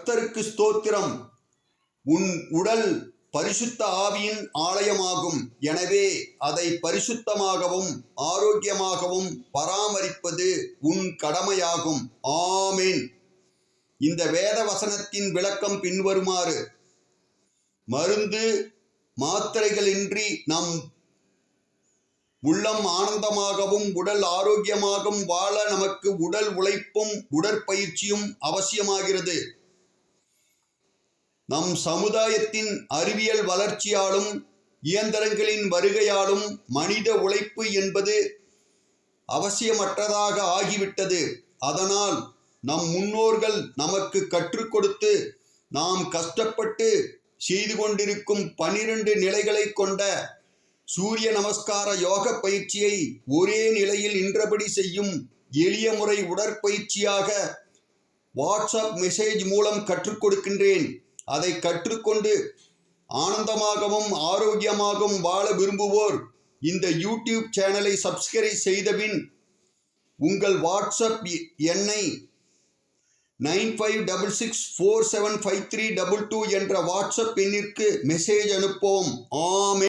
கர்த்தருக்கு ஸ்தோத்திரம். உன் உடல் பரிசுத்த ஆவியின் ஆலயமாகும். எனவே அதை பரிசுத்தமாகவும் ஆரோக்கியமாகவும் பராமரிப்பது உன் கடமையாகும். ஆமென். இந்த வேத வசனத்தின் விளக்கம் பின்வருமாறு: மருந்து மாத்திரைகளின்றி நம் உள்ளம் ஆனந்தமாகவும் உடல் ஆரோக்கியமாகவும் வாழ நமக்கு உடல் உழைப்பும் உடற்பயிற்சியும் அவசியமாகிறது. நம் சமுதாயத்தின் அறிவியல் வளர்ச்சியாலும் இயந்திரங்களின் வருகையாலும் மனித உழைப்பு என்பது அவசியமற்றதாக ஆகிவிட்டது. அதனால் நம் முன்னோர்கள் நமக்கு கற்றுக் கொடுத்து நாம் கஷ்டப்பட்டு செய்து கொண்டிருக்கும் 12 நிலைகளை கொண்ட சூரிய நமஸ்கார யோக பயிற்சியை ஒரே நிலையில் நின்றபடி செய்யும் எளிய முறை உடற்பயிற்சியாக வாட்ஸ்அப் மெசேஜ் மூலம் கற்றுக் கொடுக்கின்றேன். அதை கற்றுக்கொண்டு ஆனந்தமாகவும் ஆரோக்கியமாகவும் வாழ விரும்புவோர் இந்த யூடியூப் சேனலை சப்ஸ்கிரைப் செய்தபின் உங்கள் வாட்ஸ்அப் எண்ணை 9566475322 என்ற வாட்ஸ்அப் எண்ணிற்கு மெசேஜ் அனுப்பவும். ஆமென்.